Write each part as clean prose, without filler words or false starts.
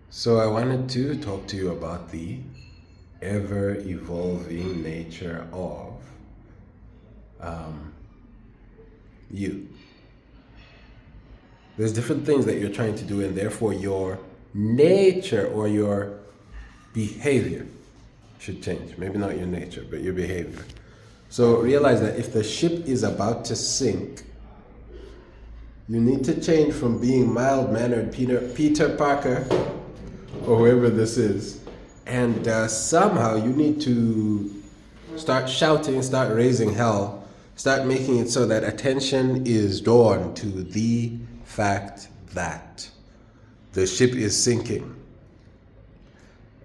So I wanted to talk to you about the ever-evolving nature of you. There's different things that you're trying to do, and therefore your nature or your behavior should change. Maybe not your nature, but your behavior. So realize that if the ship is about to sink, you need to change from being mild-mannered Peter Parker or whoever this is, and somehow you need to start shouting, start raising hell, start making it so that attention is drawn to the fact that the ship is sinking.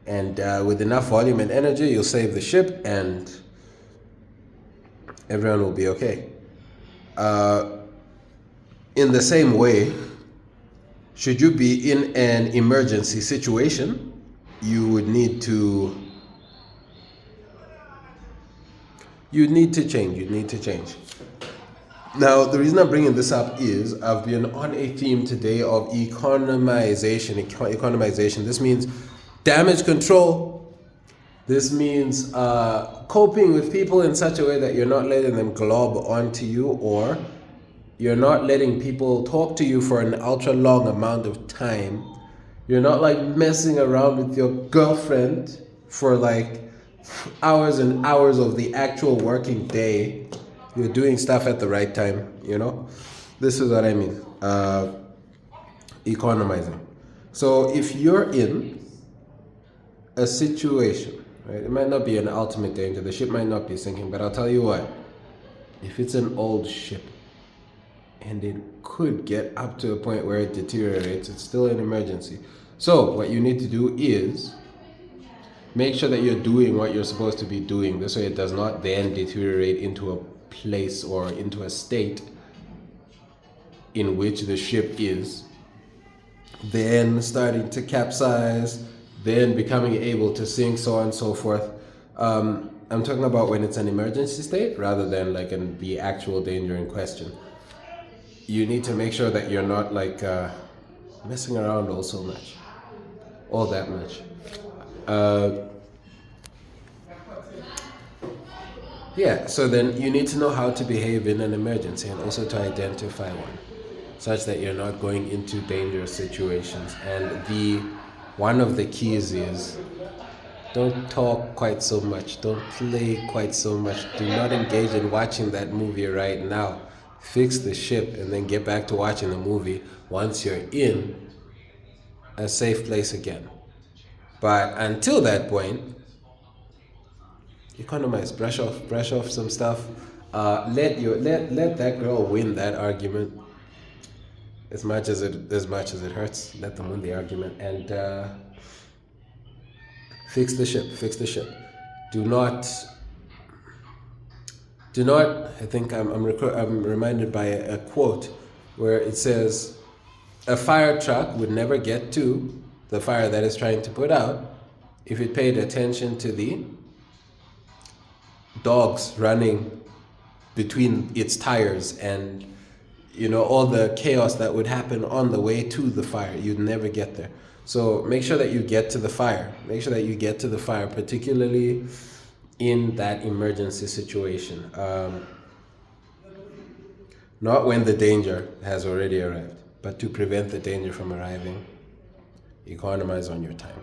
And with enough volume and energy, you'll save the ship and everyone will be okay. In the same way, should you be in an emergency situation, you would need to change. Now, the reason I'm bringing this up is I've been on a theme today of economization. This means damage control. This means coping with people in such a way that you're not letting them glob onto you, or you're not letting people talk to you for an ultra long amount of time. You're not like messing around with your girlfriend for like hours and hours of the actual working day. You're doing stuff at the right time, you know? This is what I mean. Economizing. So if you're in a situation, right, it might not be an ultimate danger. The ship might not be sinking, but I'll tell you what. If it's an old ship, and it could get up to a point where it deteriorates, it's still an emergency. So what you need to do is make sure that you're doing what you're supposed to be doing. This way it does not then deteriorate into a place or into a state in which the ship is then starting to capsize, then becoming able to sink, so on and so forth. I'm talking about when it's an emergency state rather than like in the actual danger in question. You need to make sure that you're not like messing around all that much. Yeah, so then you need to know how to behave in an emergency and also to identify one, such that you're not going into dangerous situations. And one of the keys is don't talk quite so much, don't play quite so much, do not engage in watching that movie right now. Fix the ship and then get back to watching the movie once you're in a safe place again. But until that point, economize, brush off some stuff. Let that girl win that argument as much as it hurts. Let them win the argument and fix the ship. Do not. I think I'm reminded by a quote where it says, "A fire truck would never get to the fire that it's trying to put out if it paid attention to the dogs running between its tires and all the chaos that would happen on the way to the fire. You'd never get there. So make sure that you get to the fire. Particularly in that emergency situation. Not when the danger has already arrived, but to prevent the danger from arriving. Economize on your time.